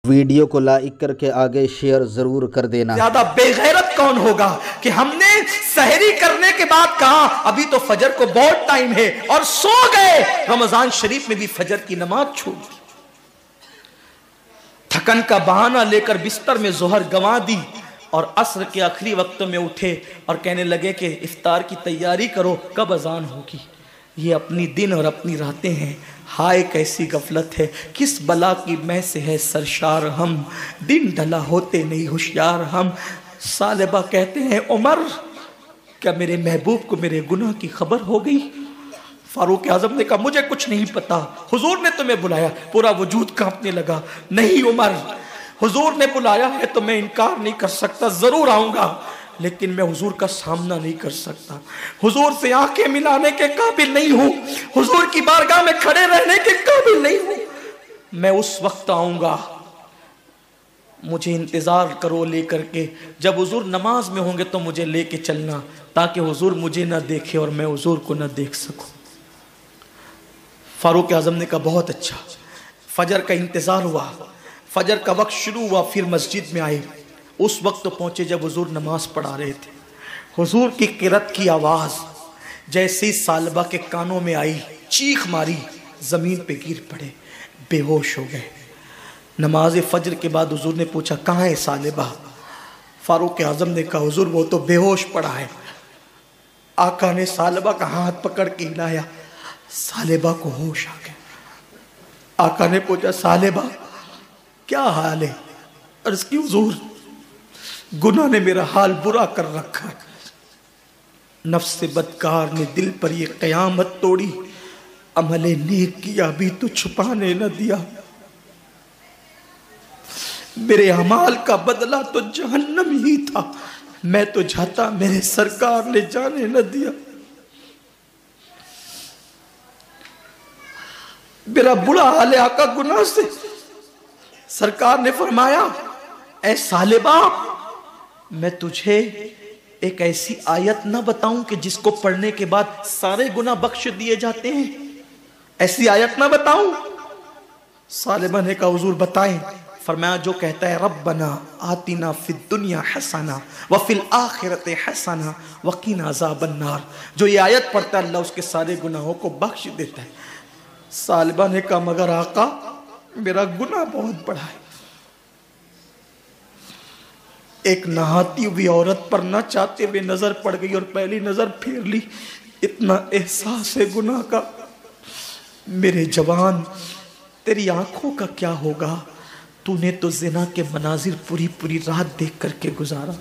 Video को like करके आगे शेयर जरूर कर देना। ज्यादा बेगैरत कौन होगा कि हमने सहरी करने के बाद कहा अभी तो फजर को बहुत टाइम है और सो गए। रमजान शरीफ में भी फजर की नमाज छूट दी, थकन का बहाना लेकर बिस्तर में जोहर गंवा दी और असर के आखिरी वक्तों में उठे और कहने लगे कि इफ्तार की तैयारी करो, कब अजान होगी। ये अपनी दिन और अपनी रातें हैं। हाय कैसी गफलत है, किस बला की मैं से है सरशार हम, दिन ढला होते नहीं होशियार हम। सालिबा कहते हैं उमर क्या मेरे महबूब को मेरे गुनाह की खबर हो गई। फारूक आजम ने कहा मुझे कुछ नहीं पता, हुजूर ने तुम्हें बुलाया। पूरा वजूद कांपने लगा। नहीं उमर, हुजूर ने बुलाया है तो मैं इनकार नहीं कर सकता, जरूर आऊंगा, लेकिन मैं हुजूर का सामना नहीं कर सकता। हुजूर से आंखें मिलाने के काबिल नहीं हूं, हुजूर की बारगाह में खड़े रहने के काबिल नहीं हूं। मैं उस वक्त आऊंगा, मुझे इंतजार करो लेकर के। जब हुजूर नमाज में होंगे तो मुझे लेके चलना, ताकि हुजूर मुझे ना देखे और मैं हुजूर को ना देख सकूं। फारूक आजम ने कहा बहुत अच्छा। फजर का इंतजार हुआ, फजर का वक्त शुरू हुआ, फिर मस्जिद में आए। उस वक्त तो पहुंचे जब हुजूर नमाज पढ़ा रहे थे। हुजूर की किरत की आवाज जैसे ही सालिबा के कानों में आई, चीख मारी, जमीन पे गिर पड़े, बेहोश हो गए। नमाज फजर के बाद हुजूर ने पूछा कहाँ है सालिबा। फारूक आजम ने कहा हुजूर वो तो बेहोश पड़ा है। आका ने सालिबा का हाथ पकड़ के हिलाया, सालिबा को होश आ गया। आका ने पूछा सालिबा क्या हाल है। अर्ज की हुजूर गुनाह ने मेरा हाल बुरा कर रखा। नफ्स बदकार ने दिल पर ये कयामत तोड़ी, अमले नेक किया भी तो छुपाने न दिया। मेरे अमाल का बदला तो जहन्नम ही था, मैं तो चाहता मेरे सरकार ने जाने न दिया। मेरा बुरा हाल है आका गुनाह से। सरकार ने फरमाया ऐ सालिबा मैं तुझे एक ऐसी आयत ना बताऊं कि जिसको पढ़ने के बाद सारे गुनाह बख्श दिए जाते हैं, ऐसी आयत ना बताऊं। सालिबा ने कहा हुजूर बताएं। फरमाया जो कहता है रब्बना आतिना फिद दुनिया हसना व फिल आखिरते हसना वकीना अज़ाबन नार, जो ये आयत पढ़ता है अल्लाह उसके सारे गुनाहों को बख्श देता है। सालिबा ने कहा मगर आका मेरा गुनाह बहुत बड़ा है। एक नहाती हुई औरत पर ना चाहते हुए नजर पड़ गई और पहली नजर फेर ली। इतना एहसास है गुनाह का। मेरे जवान तेरी आंखों का क्या होगा, तूने तो जिना के मनाजिर पूरी पूरी रात देख करके गुजारा।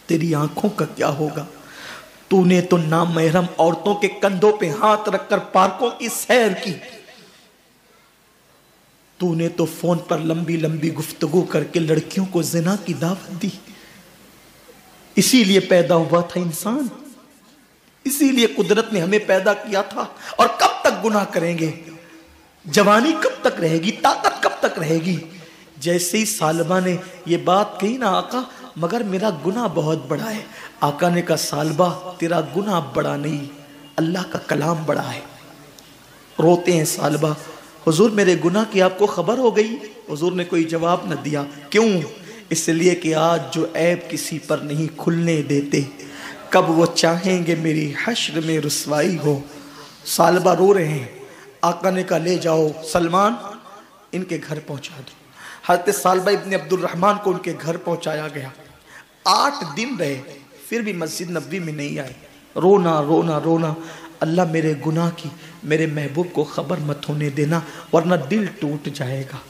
तेरी आंखों का क्या होगा, तूने तो नामहरम औरतों के कंधों पे हाथ रखकर पार्कों की सैर की। तूने तो फोन पर लंबी लंबी गुफ्तगू करके लड़कियों को जिना की दावत दी। इसीलिए पैदा हुआ था इंसान, इसीलिए कुदरत ने हमें पैदा किया था। और कब तक गुनाह करेंगे, जवानी कब तक रहेगी, ताकत कब तक रहेगी। जैसे ही सालिबा ने ये बात कही ना आका मगर मेरा गुनाह बहुत बड़ा है। आका ने कहा सालिबा तेरा गुनाह बड़ा नहीं, अल्लाह का कलाम बड़ा है। रोते हैं सालिबा हुजूर मेरे गुनाह की आपको खबर हो गई। हुजूर ने कोई जवाब न दिया। क्यों? इसलिए कि आज जो ऐब किसी पर नहीं खुलने देते, कब वो चाहेंगे मेरी हश्र में रुसवाई हो। सालिबा रो रहे हैं। आका ने कहा ले जाओ सलमान इनके घर पहुंचा दो। हज़रत सालिबा इब्न अब्दुल रहमान को उनके घर पहुंचाया गया। 8 दिन रहे, फिर भी मस्जिद नबवी में नहीं आए। रोना रोना रोना, अल्लाह मेरे गुनाह की मेरे महबूब को खबर मत होने देना वरना दिल टूट जाएगा।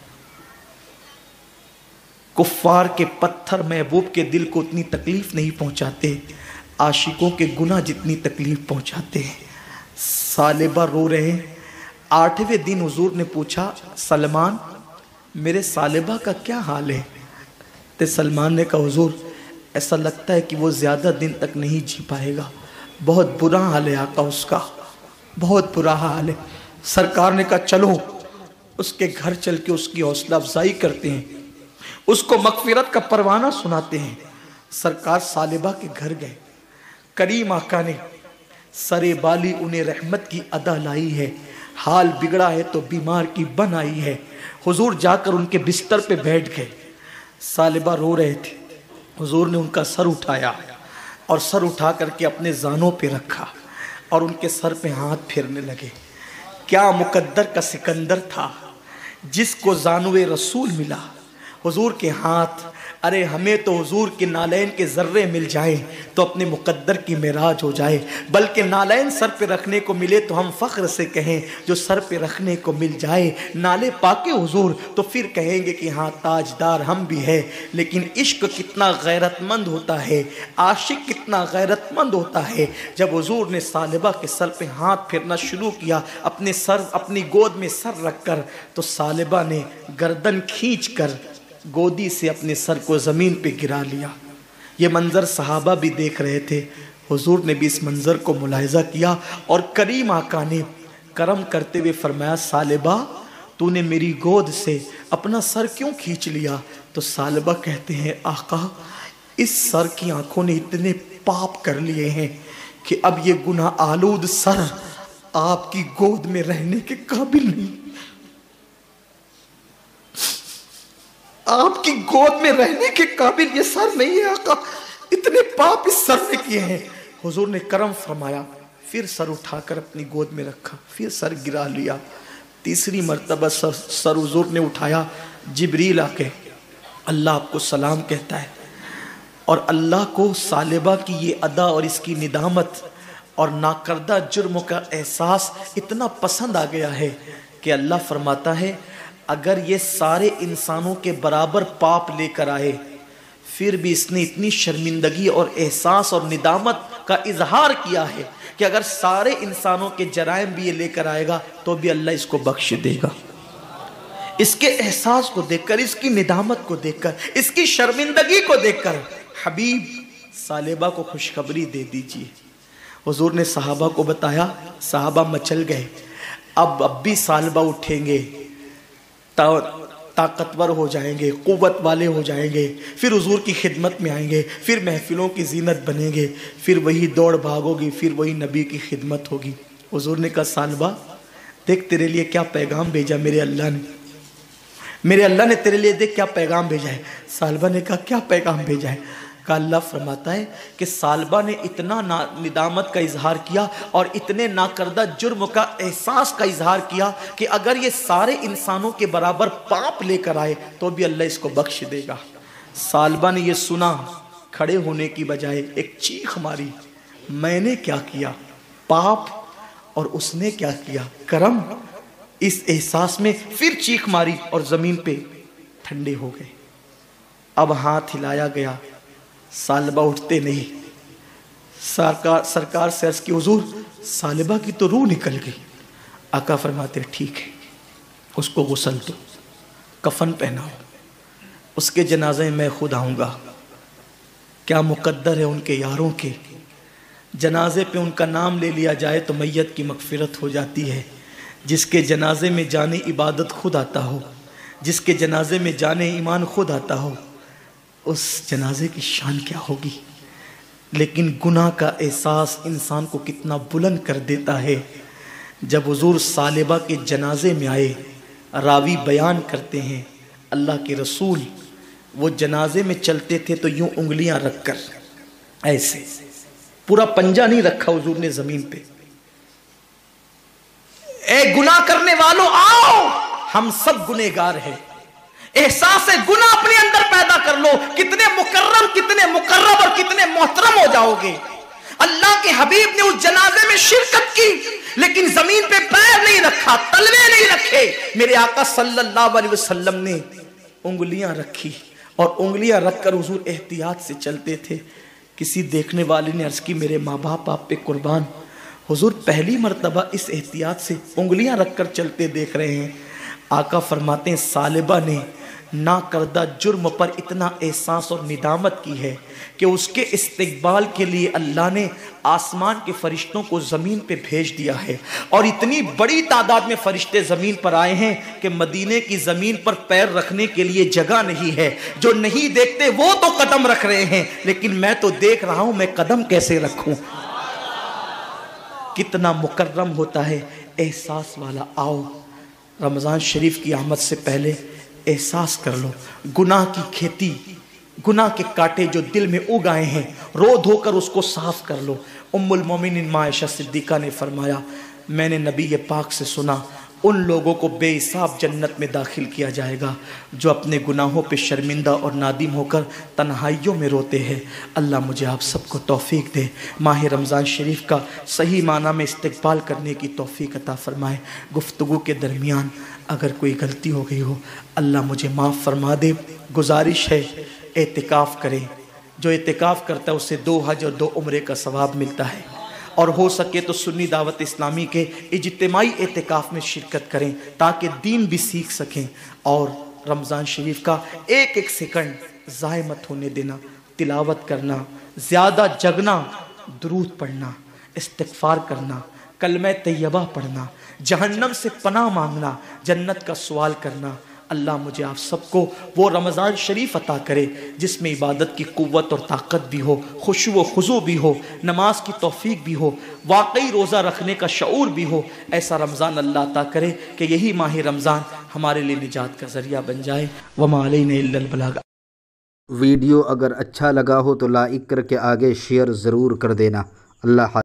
कुफ्फार के पत्थर महबूब के दिल को उतनी तकलीफ नहीं पहुंचाते, आशिकों के गुनाह जितनी तकलीफ पहुंचाते हैं। सालिबा रो रहे हैं। 8वें दिन हुजूर ने पूछा सलमान मेरे सालिबा का क्या हाल है। तो सलमान ने कहा हुजूर ऐसा लगता है कि वो ज्यादा दिन तक नहीं जी पाएगा, बहुत बुरा हाल है आका उसका, बहुत बुरा हाल है। सरकार ने कहा चलो उसके घर चल के उसकी हौसला अफजाई करते हैं, उसको मगफिरत का परवाना सुनाते हैं। सरकार सालिबा के घर गए। करीम आका ने सरे बाली उन्हें रहमत की अदा लाई है। हाल बिगड़ा है तो बीमार की बन आई है। हुजूर जाकर उनके बिस्तर पे बैठ गए। सालिबा रो रहे थे। हुजूर ने उनका सर उठाया और सर उठा करके अपने जानों पे रखा और उनके सर पे हाथ फेरने लगे। क्या मुकद्दर का सिकंदर था जिसको जानवे रसूल मिला। हुजूर के हाथ, अरे हमें तो हुजूर के नालैन के जर्रे मिल जाए तो अपने मुकद्दर की मेराज हो जाए, बल्कि नालैन सर पे रखने को मिले तो हम फ़ख्र से कहें जो सर पे रखने को मिल जाए। नाले पाके हुजूर तो फिर कहेंगे कि हाँ ताजदार हम भी है। लेकिन इश्क कितना गैरतमंद होता है, आशिक कितना गैरतमंद होता है। जब हुजूर ने सालिबा के सर पे हाथ फेरना शुरू किया, अपनी गोद में सर रखकर, तो सालिबा ने गर्दन खींच कर गोदी से अपने सर को ज़मीन पे गिरा लिया। ये मंज़र सहाबा भी देख रहे थे। हुजूर ने भी इस मंज़र को मुलाहिज़ा किया और करीम आका ने करम करते हुए फरमाया, सालिबा तूने मेरी गोद से अपना सर क्यों खींच लिया। तो सालिबा कहते हैं, आका इस सर की आंखों ने इतने पाप कर लिए हैं कि अब ये गुनाह आलूद सर आपकी गोद में रहने के काबिल नहीं, आपकी गोद में रहने के काबिल ये सर नहीं है आका, इतने पाप इस सर ने किए हैं। हुजूर ने करम फरमाया, फिर सर उठाकर अपनी गोद में रखा, फिर सर गिरा लिया। तीसरी मर्तबा सर हुजूर ने उठाया। जिब्रील आके अल्लाह आपको सलाम कहता है और अल्लाह को सालिबा की ये अदा और इसकी निदामत और नाकर्दा जुर्म का एहसास इतना पसंद आ गया है कि अल्लाह फरमाता है, अगर ये सारे इंसानों के बराबर पाप लेकर आए फिर भी इसने इतनी शर्मिंदगी और एहसास और निदामत का इजहार किया है कि अगर सारे इंसानों के जराइम भी ये लेकर आएगा तो भी अल्लाह इसको बख्श देगा। इसके एहसास को देखकर, इसकी निदामत को देखकर, इसकी शर्मिंदगी को देखकर हबीब सालिबा को खुशखबरी दे दीजिए। हुजूर ने सहाबा को बताया, सहाबा मचल गए। अब भी सालिबा उठेंगे, ताकतवर हो जाएंगे, कुव्वत वाले हो जाएंगे, फिर हुजूर की खिदमत में आएंगे, फिर महफिलों की जीनत बनेंगे, फिर वही दौड़ भाग होगी, फिर वही नबी की खिदमत होगी। हुजूर ने कहा, सालिबा देख तेरे लिए क्या पैगाम भेजा मेरे अल्लाह ने, मेरे अल्लाह ने तेरे लिए देख क्या पैगाम भेजा है। सालिबा ने कहा, क्या पैगाम भेजा है। का अल्लाह फरमाता है कि सालिबा ने इतना निदामत का इजहार किया और इतने नाकर्दा जुर्म का एहसास का इजहार किया कि अगर ये सारे इंसानों के बराबर पाप लेकर आए तो भी अल्लाह इसको बख्श देगा। सालिबा ने ये सुना, खड़े होने की बजाय एक चीख मारी, मैंने क्या किया पाप और उसने क्या किया करम। इस एहसास में फिर चीख मारी और जमीन पे ठंडे हो गए। अब हाथ हिलाया गया, सालिबा उठते नहीं। सरकार से अर्ज की, हुजूर सालिबा की तो रूह निकल गई। आका फरमाते, ठीक है उसको गुस्ल दो, कफन पहनाओ, उसके जनाजे में मैं खुद आऊँगा। क्या मुकद्दर है उनके यारों के, जनाजे पे उनका नाम ले लिया जाए तो मैयत की मगफिरत हो जाती है। जिसके जनाजे में जाने इबादत खुद आता हो, जिसके जनाजे में जाने ईमान खुद आता हो, उस जनाजे की शान क्या होगी। लेकिन गुनाह का एहसास इंसान को कितना बुलंद कर देता है। जब हुजूर सालिबा के जनाजे में आए, रावी बयान करते हैं अल्लाह के रसूल वो जनाजे में चलते थे तो यूं उंगलियां रखकर ऐसे, पूरा पंजा नहीं रखा हुजूर ने जमीन पे। ए गुनाह करने वालों आओ, हम सब गुनहगार हैं, एहसास गुनाह अपने अंदर पैदा कर लो। कितने मुकर्रम, कितने मुकर्रब और कितने मोहतरम हो जाओगे। अल्लाह के हबीब ने उस जनाजे में शिरकत की लेकिन जमीन पे पैर नहीं रखा, तलवे नहीं रखे। मेरे आका सल्लल्लाहु अलैहि वसल्लम ने उंगलियां रखी और उंगलियां रखकर हुजूर एहतियात से चलते थे। किसी देखने वाले ने अर्ज की, मेरे माँ बाप आप पे कुर्बान, हुजूर पहली मर्तबा इस एहतियात से उंगलियां रखकर चलते देख रहे हैं। आका फरमाते हैं, सालिबा ने ना करदा जुर्म पर इतना एहसास और निदामत की है कि उसके इस्तिकबाल के लिए अल्लाह ने आसमान के फरिश्तों को ज़मीन पे भेज दिया है और इतनी बड़ी तादाद में फरिश्ते ज़मीन पर आए हैं कि मदीने की ज़मीन पर पैर रखने के लिए जगह नहीं है। जो नहीं देखते वो तो कदम रख रहे हैं, लेकिन मैं तो देख रहा हूं, मैं कदम कैसे रखूं। कितना मुकर्रम होता है एहसास वाला आओ। रमज़ान शरीफ की आमद से पहले एहसास कर लो, गुनाह की खेती, गुनाह के कांटे जो दिल में उग आए हैं, रो धोकर उसको साफ कर लो। उम्मुल मोमिनीन माँ आयशा सिद्दीक़ा ने फरमाया, मैंने नबी पाक से सुना, उन लोगों को बेहिसाब जन्नत में दाखिल किया जाएगा जो अपने गुनाहों पे शर्मिंदा और नादिम होकर तन्हाइयों में रोते हैं। अल्लाह मुझे आप सबको तौफीक दे, माह रमज़ान शरीफ का सही माना में इस्तिक़बाल करने की तौफीक अता फ़रमाए। गुफ्तगू के दरमियान अगर कोई गलती हो गई हो, अल्लाह मुझे माफ़ फरमा दे। गुजारिश है, एतिकाफ़ करें। जो एतिकाफ़ करता है उसे 2 हज और 2 उम्रे का सवाब मिलता है, और हो सके तो सुन्नी दावत इस्लामी के इज्तिमाई एतिकाफ़ में शिरकत करें ताकि दीन भी सीख सकें। और रमज़ान शरीफ का एक एक सेकंड ज़ाय मत होने देना। तिलावत करना, ज़्यादा जगना, दुरूद पढ़ना, इस्तिग़फ़ार करना, कलमे तैयबा पढ़ना, जहन्नम से पनाह मांगना, जन्नत का सवाल करना। अल्लाह मुझे आप सबको वो रमज़ान शरीफ अता करे जिसमें इबादत की कुव्वत और ताकत भी हो, खुशू व खुजू भी हो, नमाज की तौफीक भी हो, वाकई रोज़ा रखने का शऊर भी हो। ऐसा रमज़ान अल्लाह अता करे कि यही माह रमज़ान हमारे लिए निजात का ज़रिया बन जाए। वमा अलैना इल्लल बलाग। वीडियो अगर अच्छा लगा हो तो लाइक करके आगे शेयर ज़रूर कर देना। अल्लाह